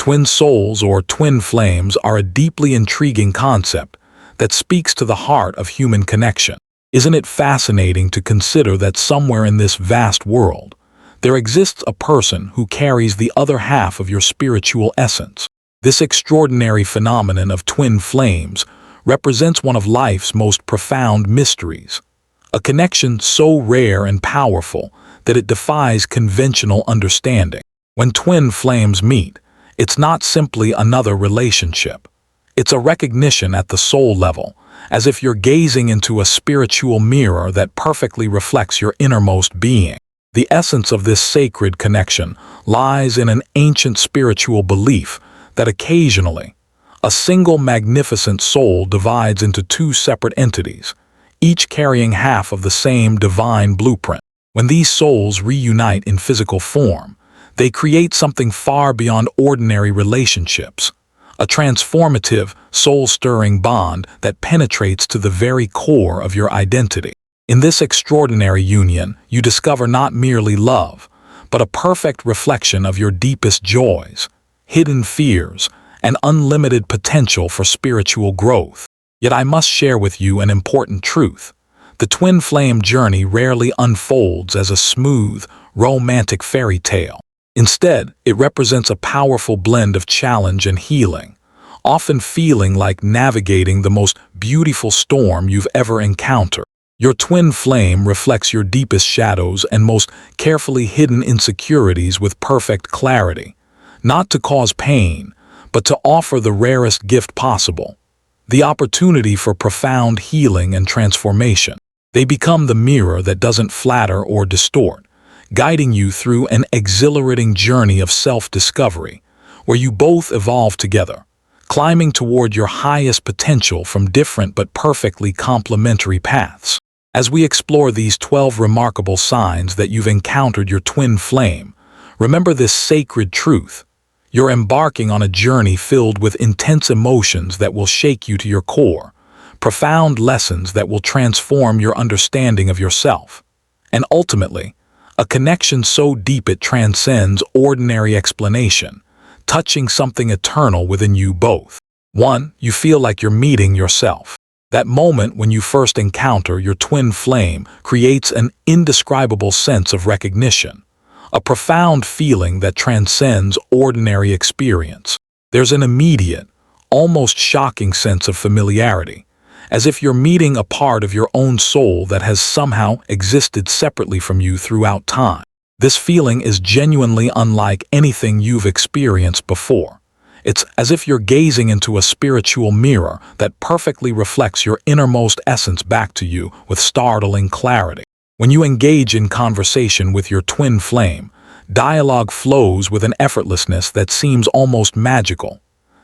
Twin souls or twin flames are a deeply intriguing concept that speaks to the heart of human connection. Isn't it fascinating to consider that somewhere in this vast world, there exists a person who carries the other half of your spiritual essence? This extraordinary phenomenon of twin flames represents one of life's most profound mysteries, a connection so rare and powerful that it defies conventional understanding. When twin flames meet, it's not simply another relationship. It's a recognition at the soul level, as if you're gazing into a spiritual mirror that perfectly reflects your innermost being. The essence of this sacred connection lies in an ancient spiritual belief that occasionally, a single magnificent soul divides into two separate entities, each carrying half of the same divine blueprint. When these souls reunite in physical form, they create something far beyond ordinary relationships, a transformative, soul-stirring bond that penetrates to the very core of your identity. In this extraordinary union, you discover not merely love, but a perfect reflection of your deepest joys, hidden fears, and unlimited potential for spiritual growth. Yet I must share with you an important truth. The twin flame journey rarely unfolds as a smooth, romantic fairy tale. Instead, it represents a powerful blend of challenge and healing, often feeling like navigating the most beautiful storm you've ever encountered. Your twin flame reflects your deepest shadows and most carefully hidden insecurities with perfect clarity, not to cause pain, but to offer the rarest gift possible, the opportunity for profound healing and transformation. They become the mirror that doesn't flatter or distort, guiding you through an exhilarating journey of self-discovery, where you both evolve together, climbing toward your highest potential from different but perfectly complementary paths. As we explore these 12 remarkable signs that you've encountered your twin flame, remember this sacred truth. You're embarking on a journey filled with intense emotions that will shake you to your core, profound lessons that will transform your understanding of yourself, and ultimately, a connection so deep it transcends ordinary explanation, touching something eternal within you both. 1. You feel like you're meeting yourself. That moment when you first encounter your twin flame creates an indescribable sense of recognition, a profound feeling that transcends ordinary experience. There's an immediate, almost shocking sense of familiarity, as if you're meeting a part of your own soul that has somehow existed separately from you throughout time. This feeling is genuinely unlike anything you've experienced before. It's as if you're gazing into a spiritual mirror that perfectly reflects your innermost essence back to you with startling clarity. When you engage in conversation with your twin flame, dialogue flows with an effortlessness that seems almost magical,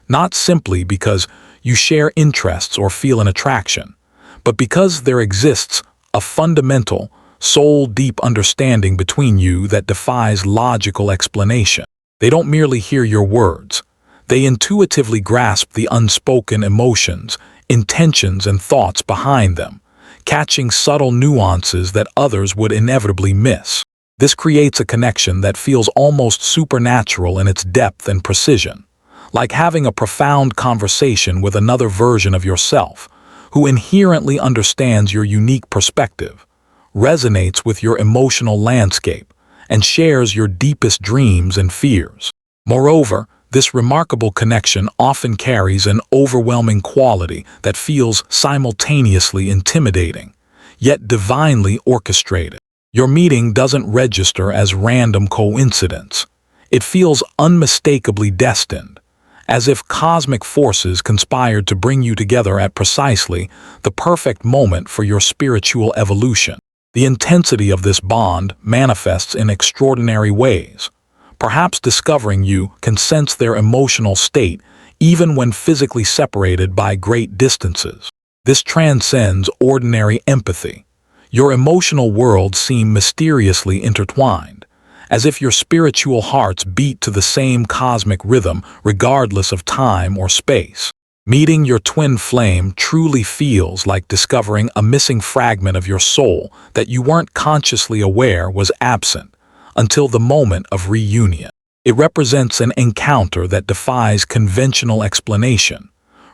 not simply because you share interests or feel an attraction, but because there exists a fundamental, soul-deep understanding between you that defies logical explanation. They don't merely hear your words. They intuitively grasp the unspoken emotions, intentions, and thoughts behind them, catching subtle nuances that others would inevitably miss. This creates a connection that feels almost supernatural in its depth and precision, like having a profound conversation with another version of yourself, who inherently understands your unique perspective, resonates with your emotional landscape, and shares your deepest dreams and fears. Moreover, this remarkable connection often carries an overwhelming quality that feels simultaneously intimidating, yet divinely orchestrated. Your meeting doesn't register as random coincidence. It feels unmistakably destined, as if cosmic forces conspired to bring you together at precisely the perfect moment for your spiritual evolution. The intensity of this bond manifests in extraordinary ways. Perhaps discovering you can sense their emotional state even when physically separated by great distances. This transcends ordinary empathy. Your emotional worlds seem mysteriously intertwined, as if your spiritual hearts beat to the same cosmic rhythm regardless of time or space. Meeting your twin flame truly feels like discovering a missing fragment of your soul that you weren't consciously aware was absent until the moment of reunion. It represents an encounter that defies conventional explanation,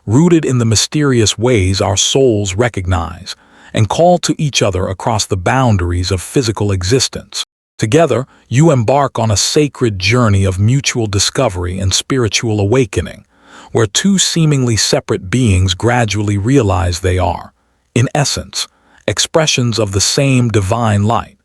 rooted in the mysterious ways our souls recognize and call to each other across the boundaries of physical existence. Together, you embark on a sacred journey of mutual discovery and spiritual awakening, where two seemingly separate beings gradually realize they are, in essence, expressions of the same divine light,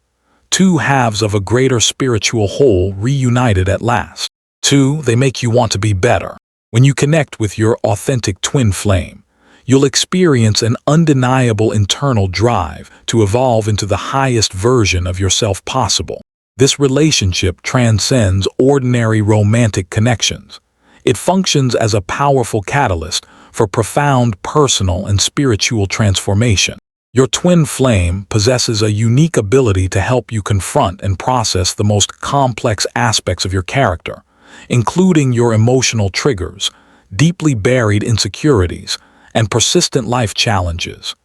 two halves of a greater spiritual whole reunited at last. 2. They make you want to be better. When you connect with your authentic twin flame, you'll experience an undeniable internal drive to evolve into the highest version of yourself possible. This relationship transcends ordinary romantic connections. It functions as a powerful catalyst for profound personal and spiritual transformation. Your twin flame possesses a unique ability to help you confront and process the most complex aspects of your character, including your emotional triggers, deeply buried insecurities, and persistent life challenges,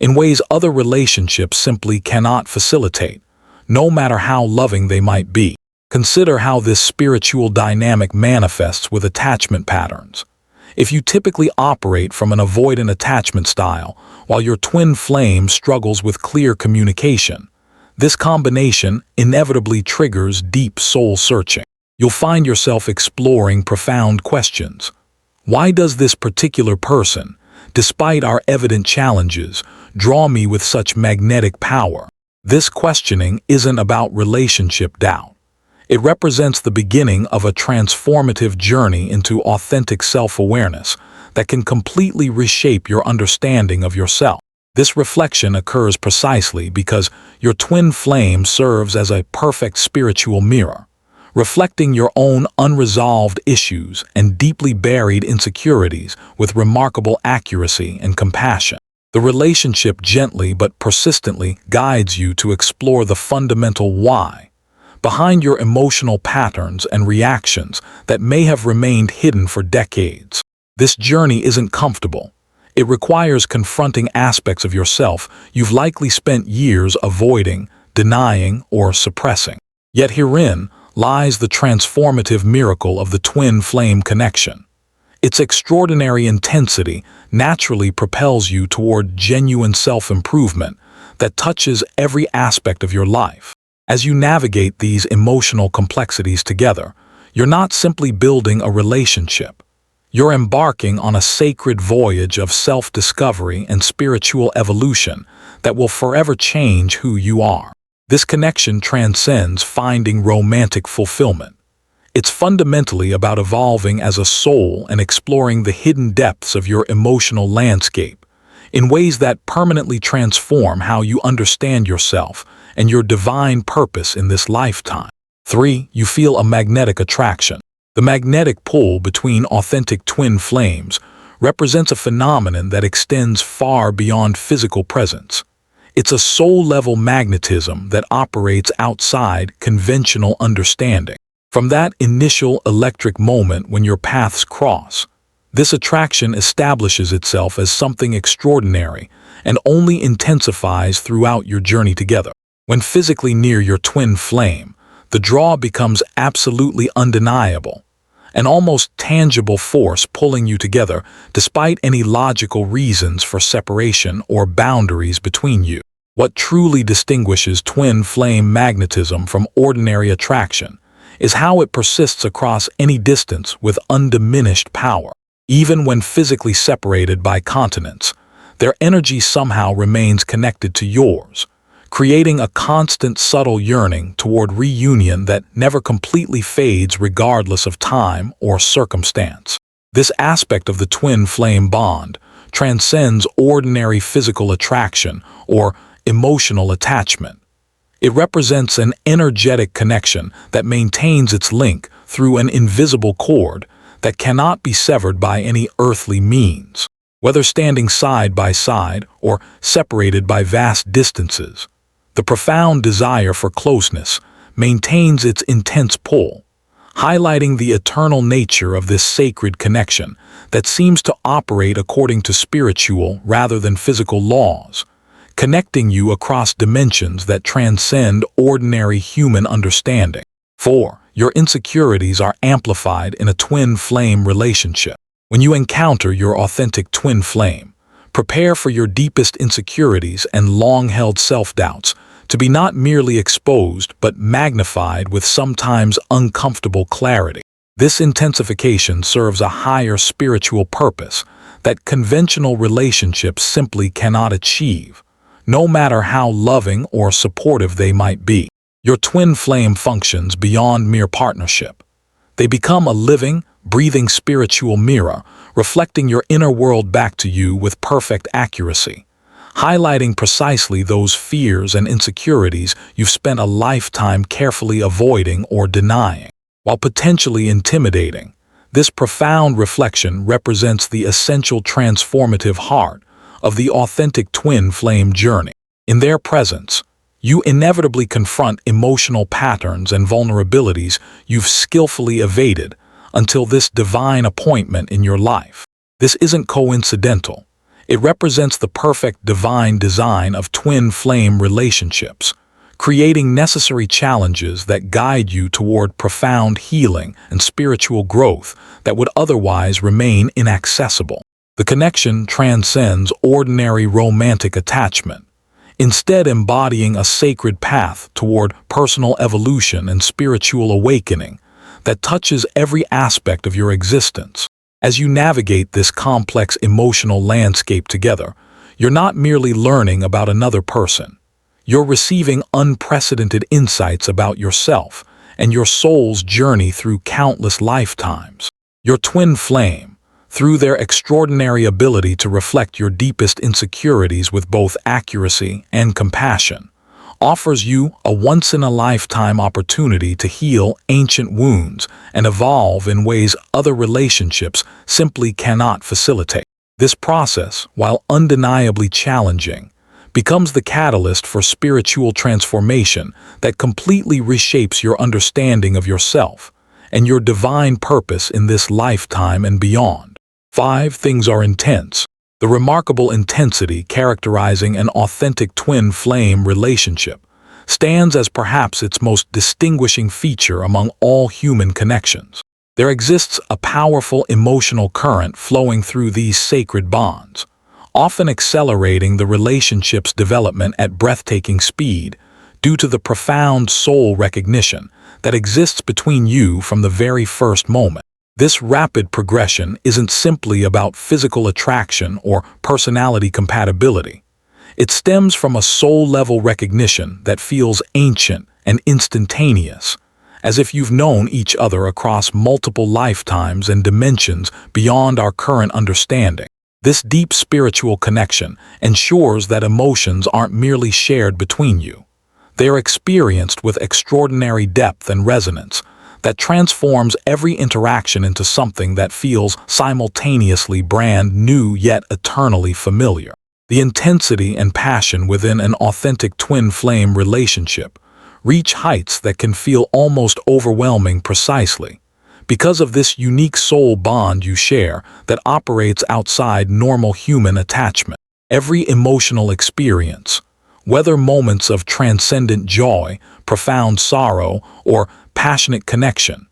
in ways other relationships simply cannot facilitate, no matter how loving they might be. Consider how this spiritual dynamic manifests with attachment patterns. If you typically operate from an avoidant attachment style, while your twin flame struggles with clear communication, this combination inevitably triggers deep soul searching. You'll find yourself exploring profound questions. Why does this particular person, despite our evident challenges, draw me with such magnetic power? This questioning isn't about relationship doubt. It represents the beginning of a transformative journey into authentic self-awareness that can completely reshape your understanding of yourself. This reflection occurs precisely because your twin flame serves as a perfect spiritual mirror, reflecting your own unresolved issues and deeply buried insecurities with remarkable accuracy and compassion. The relationship gently but persistently guides you to explore the fundamental why behind your emotional patterns and reactions that may have remained hidden for decades. This journey isn't comfortable. It requires confronting aspects of yourself you've likely spent years avoiding, denying, or suppressing. Yet herein lies the transformative miracle of the twin flame connection. Its extraordinary intensity naturally propels you toward genuine self-improvement that touches every aspect of your life. As you navigate these emotional complexities together, you're not simply building a relationship. You're embarking on a sacred voyage of self-discovery and spiritual evolution that will forever change who you are. This connection transcends finding romantic fulfillment. It's fundamentally about evolving as a soul and exploring the hidden depths of your emotional landscape in ways that permanently transform how you understand yourself and your divine purpose in this lifetime. 3. You feel a magnetic attraction. The magnetic pull between authentic twin flames represents a phenomenon that extends far beyond physical presence. It's a soul-level magnetism that operates outside conventional understanding. From that initial electric moment when your paths cross, this attraction establishes itself as something extraordinary and only intensifies throughout your journey together. When physically near your twin flame, the draw becomes absolutely undeniable, an almost tangible force pulling you together despite any logical reasons for separation or boundaries between you. What truly distinguishes twin flame magnetism from ordinary attraction is how it persists across any distance with undiminished power. Even when physically separated by continents, their energy somehow remains connected to yours, creating a constant subtle yearning toward reunion that never completely fades regardless of time or circumstance. This aspect of the twin flame bond transcends ordinary physical attraction or emotional attachment. It represents an energetic connection that maintains its link through an invisible cord that cannot be severed by any earthly means. Whether standing side by side or separated by vast distances, the profound desire for closeness maintains its intense pull, highlighting the eternal nature of this sacred connection that seems to operate according to spiritual rather than physical laws, connecting you across dimensions that transcend ordinary human understanding. 4. Your insecurities are amplified in a twin flame relationship. When you encounter your authentic twin flame, prepare for your deepest insecurities and long-held self-doubts to be not merely exposed but magnified with sometimes uncomfortable clarity. This intensification serves a higher spiritual purpose that conventional relationships simply cannot achieve, no matter how loving or supportive they might be. Your twin flame functions beyond mere partnership. They become a living, breathing spiritual mirror, reflecting your inner world back to you with perfect accuracy, highlighting precisely those fears and insecurities you've spent a lifetime carefully avoiding or denying. While potentially intimidating, this profound reflection represents the essential transformative heart of the authentic twin flame journey. In their presence, you inevitably confront emotional patterns and vulnerabilities you've skillfully evaded until this divine appointment in your life. This isn't coincidental. It represents the perfect divine design of twin flame relationships, creating necessary challenges that guide you toward profound healing and spiritual growth that would otherwise remain inaccessible. The connection transcends ordinary romantic attachment, instead embodying a sacred path toward personal evolution and spiritual awakening that touches every aspect of your existence. As you navigate this complex emotional landscape together, you're not merely learning about another person. You're receiving unprecedented insights about yourself and your soul's journey through countless lifetimes. Your twin flame, through their extraordinary ability to reflect your deepest insecurities with both accuracy and compassion, offers you a once-in-a-lifetime opportunity to heal ancient wounds and evolve in ways other relationships simply cannot facilitate. This process, while undeniably challenging, becomes the catalyst for spiritual transformation that completely reshapes your understanding of yourself and your divine purpose in this lifetime and beyond. 5. Things are intense. The remarkable intensity characterizing an authentic twin flame relationship stands as perhaps its most distinguishing feature among all human connections. There exists a powerful emotional current flowing through these sacred bonds, often accelerating the relationship's development at breathtaking speed due to the profound soul recognition that exists between you from the very first moment. This rapid progression isn't simply about physical attraction or personality compatibility. It stems from a soul-level recognition that feels ancient and instantaneous, as if you've known each other across multiple lifetimes and dimensions beyond our current understanding. This deep spiritual connection ensures that emotions aren't merely shared between you. They are experienced with extraordinary depth and resonance that transforms every interaction into something that feels simultaneously brand new yet eternally familiar. The intensity and passion within an authentic twin flame relationship reach heights that can feel almost overwhelming precisely because of this unique soul bond you share that operates outside normal human attachment. Every emotional experience, whether moments of transcendent joy, profound sorrow, or passionate connection,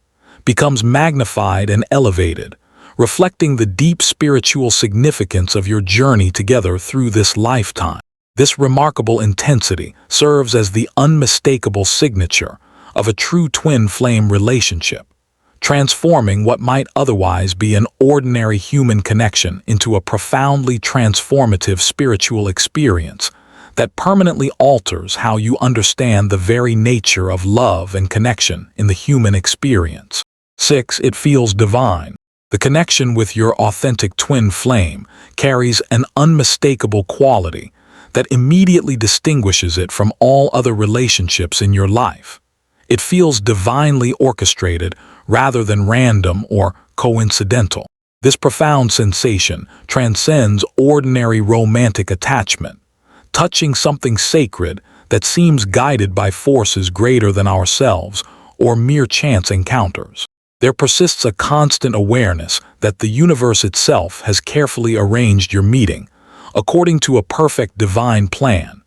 becomes magnified and elevated, reflecting the deep spiritual significance of your journey together through this lifetime. This remarkable intensity serves as the unmistakable signature of a true twin flame relationship, transforming what might otherwise be an ordinary human connection into a profoundly transformative spiritual experience that permanently alters how you understand the very nature of love and connection in the human experience. 6. It feels divine. The connection with your authentic twin flame carries an unmistakable quality that immediately distinguishes it from all other relationships in your life. It feels divinely orchestrated rather than random or coincidental. This profound sensation transcends ordinary romantic attachment, touching something sacred that seems guided by forces greater than ourselves or mere chance encounters. There persists a constant awareness that the universe itself has carefully arranged your meeting according to a perfect divine plan,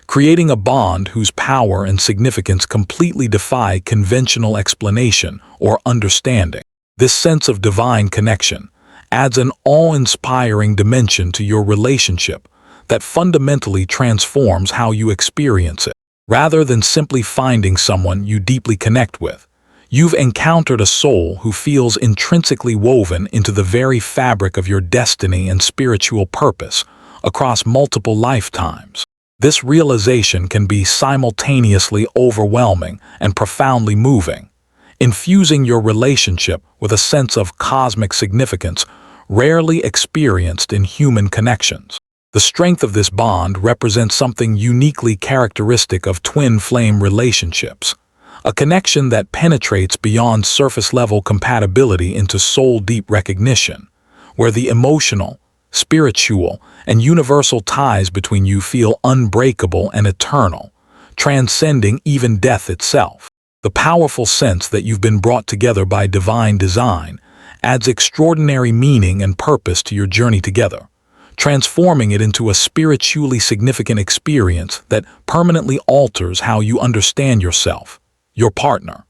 creating a bond whose power and significance completely defy conventional explanation or understanding. This sense of divine connection adds an awe-inspiring dimension to your relationship that fundamentally transforms how you experience it. Rather than simply finding someone you deeply connect with, you've encountered a soul who feels intrinsically woven into the very fabric of your destiny and spiritual purpose across multiple lifetimes. This realization can be simultaneously overwhelming and profoundly moving, infusing your relationship with a sense of cosmic significance rarely experienced in human connections. The strength of this bond represents something uniquely characteristic of twin flame relationships, a connection that penetrates beyond surface-level compatibility into soul-deep recognition, where the emotional, spiritual, and universal ties between you feel unbreakable and eternal, transcending even death itself. The powerful sense that you've been brought together by divine design adds extraordinary meaning and purpose to your journey together, transforming it into a spiritually significant experience that permanently alters how you understand yourself, your partner,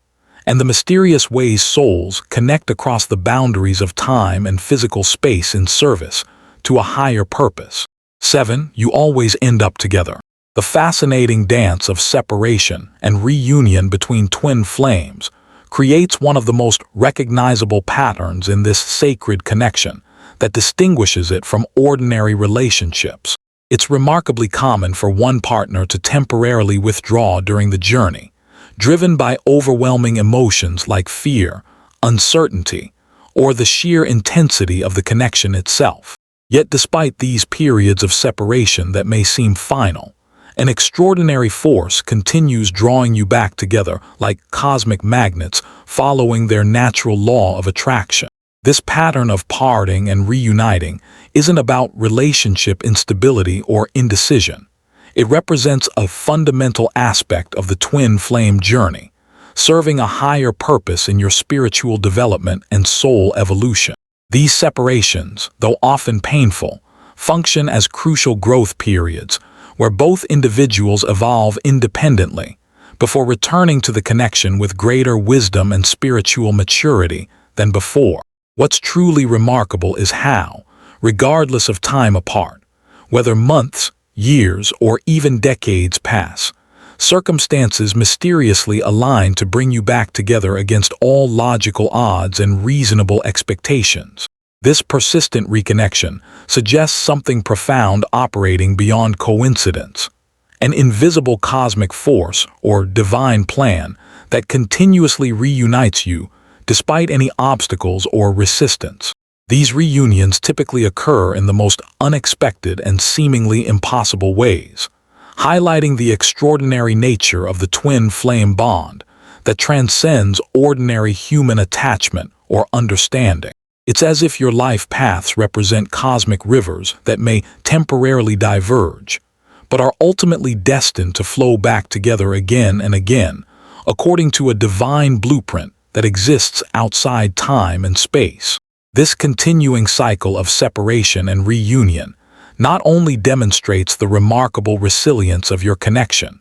and the mysterious ways souls connect across the boundaries of time and physical space in service to a higher purpose. 7. You always end up together. The fascinating dance of separation and reunion between twin flames creates one of the most recognizable patterns in this sacred connection that distinguishes it from ordinary relationships. It's remarkably common for one partner to temporarily withdraw during the journey, driven by overwhelming emotions like fear, uncertainty, or the sheer intensity of the connection itself. Yet despite these periods of separation that may seem final, an extraordinary force continues drawing you back together like cosmic magnets following their natural law of attraction. This pattern of parting and reuniting isn't about relationship instability or indecision. It represents a fundamental aspect of the twin flame journey, serving a higher purpose in your spiritual development and soul evolution. These separations, though often painful, function as crucial growth periods where both individuals evolve independently before returning to the connection with greater wisdom and spiritual maturity than before. What's truly remarkable is how, regardless of time apart, whether months, years, or even decades pass, circumstances mysteriously align to bring you back together against all logical odds and reasonable expectations. This persistent reconnection suggests something profound operating beyond coincidence, an invisible cosmic force or divine plan that continuously reunites you despite any obstacles or resistance. These reunions typically occur in the most unexpected and seemingly impossible ways, highlighting the extraordinary nature of the twin flame bond that transcends ordinary human attachment or understanding. It's as if your life paths represent cosmic rivers that may temporarily diverge, but are ultimately destined to flow back together again and again, according to a divine blueprint that exists outside time and space. This continuing cycle of separation and reunion not only demonstrates the remarkable resilience of your connection,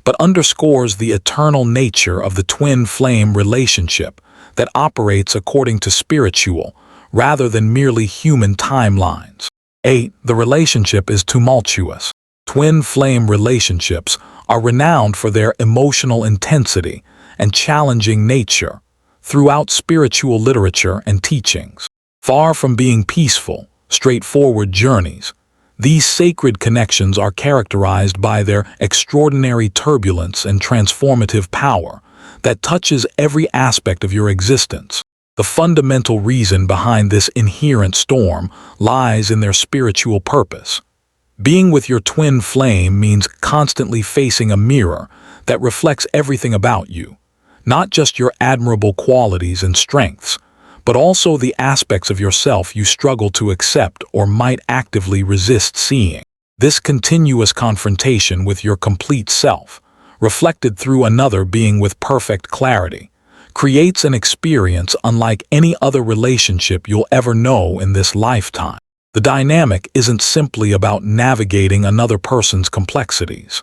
but underscores the eternal nature of the twin flame relationship that operates according to spiritual rather than merely human timelines. 8. The relationship is tumultuous. Twin flame relationships are renowned for their emotional intensity and challenging nature throughout spiritual literature and teachings. Far from being peaceful, straightforward journeys, these sacred connections are characterized by their extraordinary turbulence and transformative power that touches every aspect of your existence. The fundamental reason behind this inherent storm lies in their spiritual purpose. Being with your twin flame means constantly facing a mirror that reflects everything about you, not just your admirable qualities and strengths, but also the aspects of yourself you struggle to accept or might actively resist seeing. This continuous confrontation with your complete self, reflected through another being with perfect clarity, creates an experience unlike any other relationship you'll ever know in this lifetime. The dynamic isn't simply about navigating another person's complexities.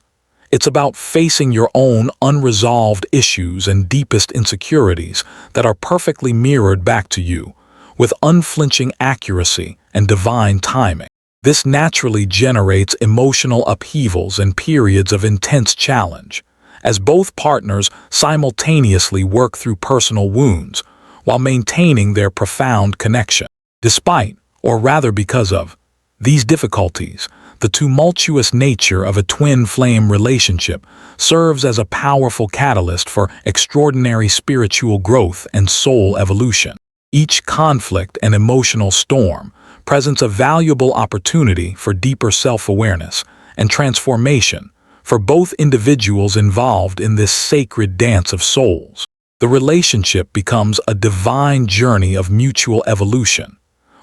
It's about facing your own unresolved issues and deepest insecurities that are perfectly mirrored back to you, with unflinching accuracy and divine timing. This naturally generates emotional upheavals and periods of intense challenge, as both partners simultaneously work through personal wounds while maintaining their profound connection. Despite, or rather because of, these difficulties, the tumultuous nature of a twin flame relationship serves as a powerful catalyst for extraordinary spiritual growth and soul evolution. Each conflict and emotional storm presents a valuable opportunity for deeper self-awareness and transformation for both individuals involved in this sacred dance of souls. The relationship becomes a divine journey of mutual evolution,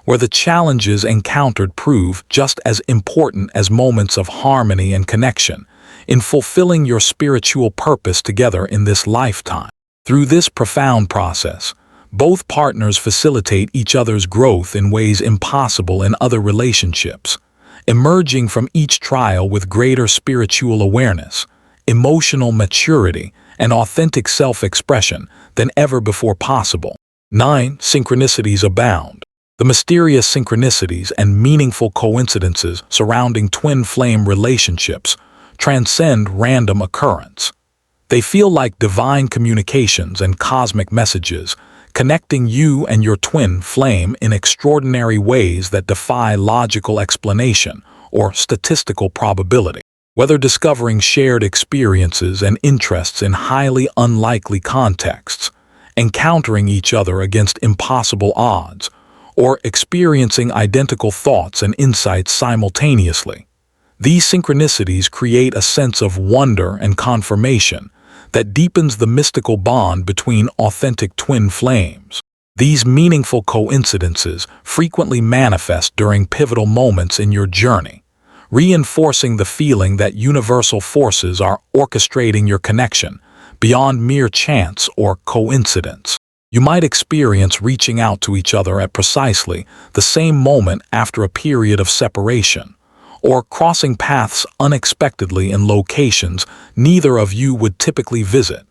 where the challenges encountered prove just as important as moments of harmony and connection in fulfilling your spiritual purpose together in this lifetime. Through this profound process, both partners facilitate each other's growth in ways impossible in other relationships, emerging from each trial with greater spiritual awareness, emotional maturity, and authentic self-expression than ever before possible. 9. Synchronicities abound. The mysterious synchronicities and meaningful coincidences surrounding twin flame relationships transcend random occurrence. They feel like divine communications and cosmic messages, connecting you and your twin flame in extraordinary ways that defy logical explanation or statistical probability. Whether discovering shared experiences and interests in highly unlikely contexts, encountering each other against impossible odds, or experiencing identical thoughts and insights simultaneously, these synchronicities create a sense of wonder and confirmation that deepens the mystical bond between authentic twin flames. These meaningful coincidences frequently manifest during pivotal moments in your journey, reinforcing the feeling that universal forces are orchestrating your connection beyond mere chance or coincidence. You might experience reaching out to each other at precisely the same moment after a period of separation, or crossing paths unexpectedly in locations neither of you would typically visit,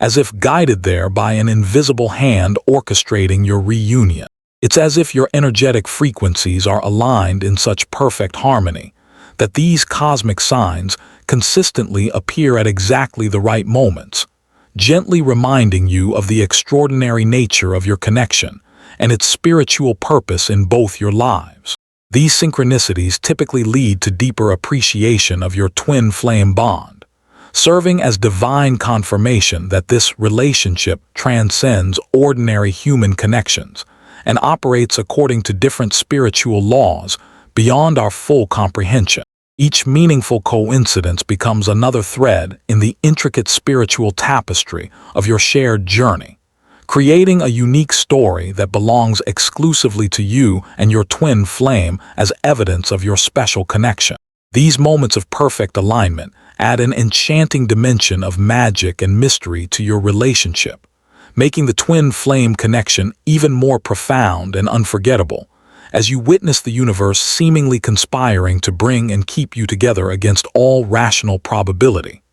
as if guided there by an invisible hand orchestrating your reunion. It's as if your energetic frequencies are aligned in such perfect harmony that these cosmic signs consistently appear at exactly the right moments, gently reminding you of the extraordinary nature of your connection and its spiritual purpose in both your lives. These synchronicities typically lead to deeper appreciation of your twin flame bond, serving as divine confirmation that this relationship transcends ordinary human connections and operates according to different spiritual laws beyond our full comprehension. Each meaningful coincidence becomes another thread in the intricate spiritual tapestry of your shared journey, creating a unique story that belongs exclusively to you and your twin flame as evidence of your special connection. These moments of perfect alignment add an enchanting dimension of magic and mystery to your relationship, making the twin flame connection even more profound and unforgettable, as you witness the universe seemingly conspiring to bring and keep you together against all rational probability.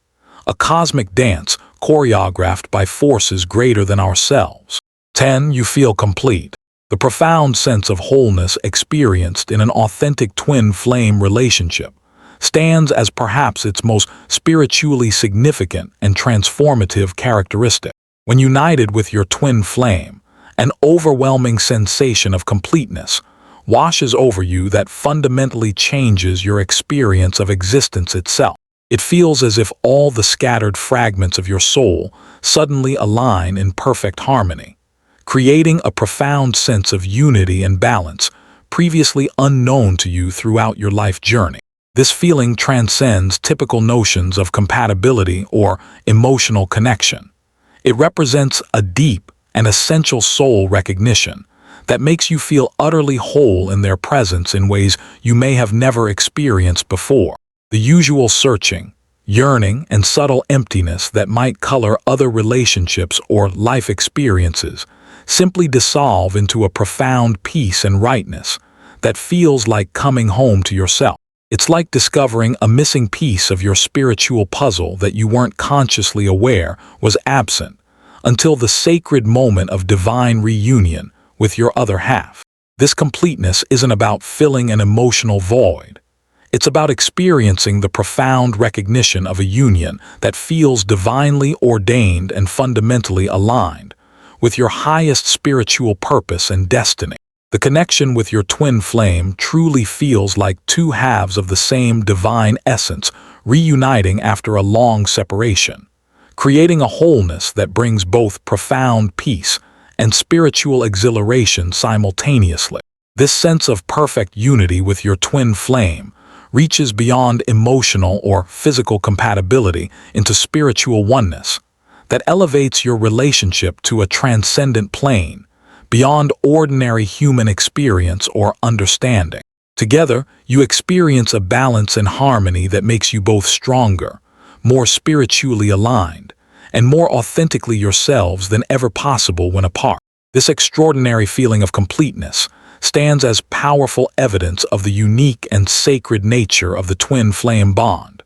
A cosmic dance choreographed by forces greater than ourselves. 10. You feel complete. The profound sense of wholeness experienced in an authentic twin flame relationship stands as perhaps its most spiritually significant and transformative characteristic. When united with your twin flame, an overwhelming sensation of completeness washes over you that fundamentally changes your experience of existence itself. It feels as if all the scattered fragments of your soul suddenly align in perfect harmony, creating a profound sense of unity and balance previously unknown to you throughout your life journey. This feeling transcends typical notions of compatibility or emotional connection. It represents a deep and essential soul recognition that makes you feel utterly whole in their presence in ways you may have never experienced before. The usual searching, yearning, and subtle emptiness that might color other relationships or life experiences simply dissolve into a profound peace and rightness that feels like coming home to yourself. It's like discovering a missing piece of your spiritual puzzle that you weren't consciously aware was absent until the sacred moment of divine reunion with your other half. This completeness isn't about filling an emotional void. It's about experiencing the profound recognition of a union that feels divinely ordained and fundamentally aligned with your highest spiritual purpose and destiny. The connection with your twin flame truly feels like two halves of the same divine essence reuniting after a long separation, creating a wholeness that brings both profound peace and spiritual exhilaration simultaneously. This sense of perfect unity with your twin flame reaches beyond emotional or physical compatibility into spiritual oneness that elevates your relationship to a transcendent plane, beyond ordinary human experience or understanding. Together, you experience a balance and harmony that makes you both stronger, more spiritually aligned, and more authentically yourselves than ever possible when apart. This extraordinary feeling of completeness stands as powerful evidence of the unique and sacred nature of the twin flame bond,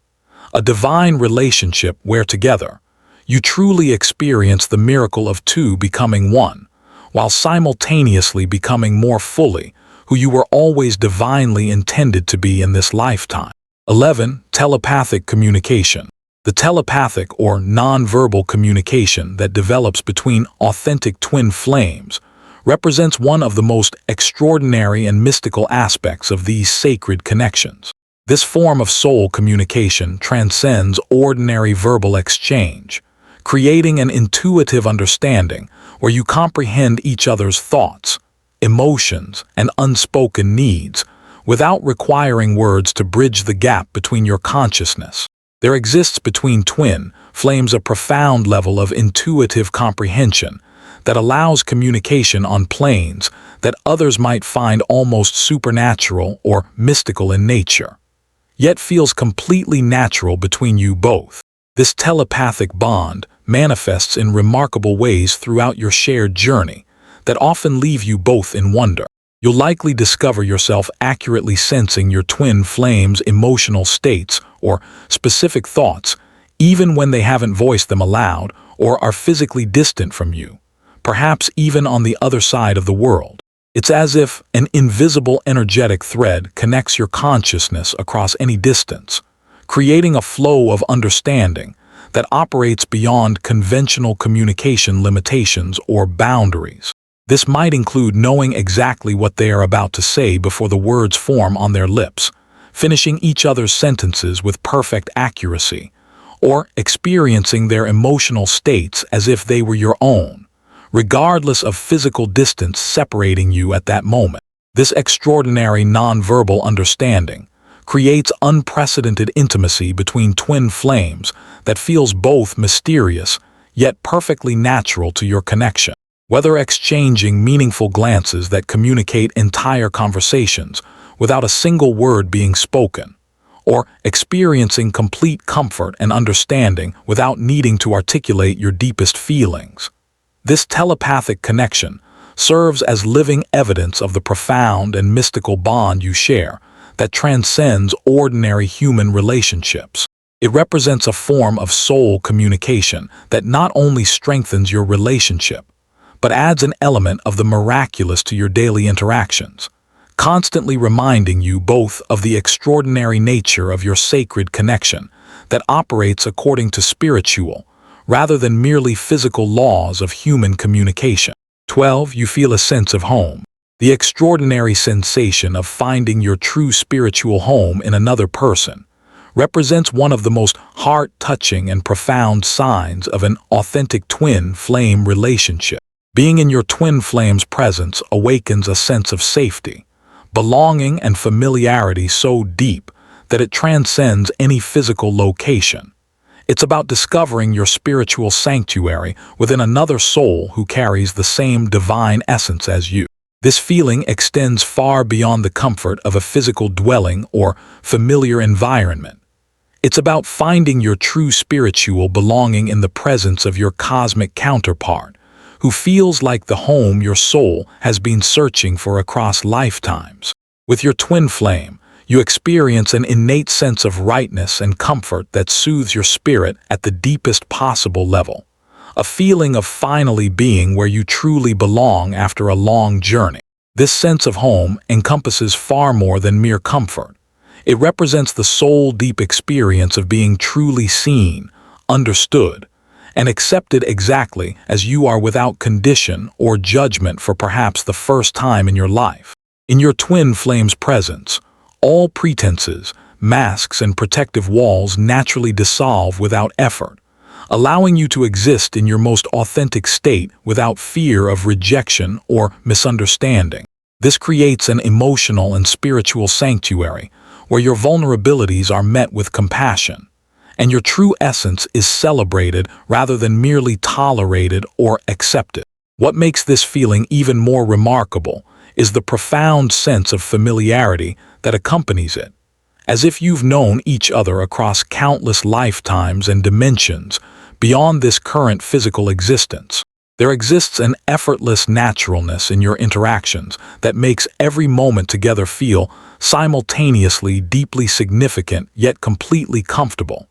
a divine relationship where together, you truly experience the miracle of two becoming one, while simultaneously becoming more fully who you were always divinely intended to be in this lifetime. 11. Telepathic communication. The telepathic or nonverbal communication that develops between authentic twin flames represents one of the most extraordinary and mystical aspects of these sacred connections. This form of soul communication transcends ordinary verbal exchange, creating an intuitive understanding where you comprehend each other's thoughts, emotions, and unspoken needs without requiring words to bridge the gap between your consciousness. There exists between twin flames a profound level of intuitive comprehension that allows communication on planes that others might find almost supernatural or mystical in nature, yet feels completely natural between you both. This telepathic bond manifests in remarkable ways throughout your shared journey that often leave you both in wonder. You'll likely discover yourself accurately sensing your twin flame's emotional states or specific thoughts, even when they haven't voiced them aloud or are physically distant from you, perhaps even on the other side of the world. It's as if an invisible energetic thread connects your consciousness across any distance, creating a flow of understanding that operates beyond conventional communication limitations or boundaries. This might include knowing exactly what they are about to say before the words form on their lips, finishing each other's sentences with perfect accuracy, or experiencing their emotional states as if they were your own, regardless of physical distance separating you at that moment. This extraordinary nonverbal understanding creates unprecedented intimacy between twin flames that feels both mysterious yet perfectly natural to your connection. Whether exchanging meaningful glances that communicate entire conversations without a single word being spoken, or experiencing complete comfort and understanding without needing to articulate your deepest feelings, this telepathic connection serves as living evidence of the profound and mystical bond you share that transcends ordinary human relationships. It represents a form of soul communication that not only strengthens your relationship, but adds an element of the miraculous to your daily interactions, constantly reminding you both of the extraordinary nature of your sacred connection that operates according to spiritual, rather than merely physical laws of human communication. 12. You feel a sense of home. The extraordinary sensation of finding your true spiritual home in another person represents one of the most heart-touching and profound signs of an authentic twin flame relationship. Being in your twin flame's presence awakens a sense of safety, belonging, and familiarity so deep that it transcends any physical location. It's about discovering your spiritual sanctuary within another soul who carries the same divine essence as you. This feeling extends far beyond the comfort of a physical dwelling or familiar environment. It's about finding your true spiritual belonging in the presence of your cosmic counterpart, who feels like the home your soul has been searching for across lifetimes. With your twin flame, You experience an innate sense of rightness and comfort that soothes your spirit at the deepest possible level. A feeling of finally being where you truly belong after a long journey. This sense of home encompasses far more than mere comfort. It represents the soul-deep experience of being truly seen, understood, and accepted exactly as you are without condition or judgment for perhaps the first time in your life. In your twin flame's presence, all pretenses, masks, and protective walls naturally dissolve without effort, allowing you to exist in your most authentic state without fear of rejection or misunderstanding. This creates an emotional and spiritual sanctuary where your vulnerabilities are met with compassion, and your true essence is celebrated rather than merely tolerated or accepted. What makes this feeling even more remarkable is the profound sense of familiarity that accompanies it, as if you've known each other across countless lifetimes and dimensions beyond this current physical existence. There exists an effortless naturalness in your interactions that makes every moment together feel simultaneously deeply significant yet completely comfortable,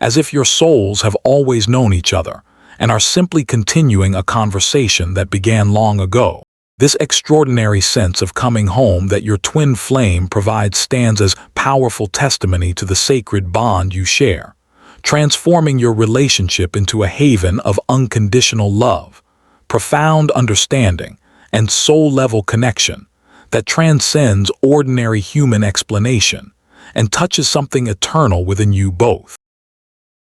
as if your souls have always known each other and are simply continuing a conversation that began long ago. This extraordinary sense of coming home that your twin flame provides stands as powerful testimony to the sacred bond you share, transforming your relationship into a haven of unconditional love, profound understanding, and soul-level connection that transcends ordinary human explanation and touches something eternal within you both.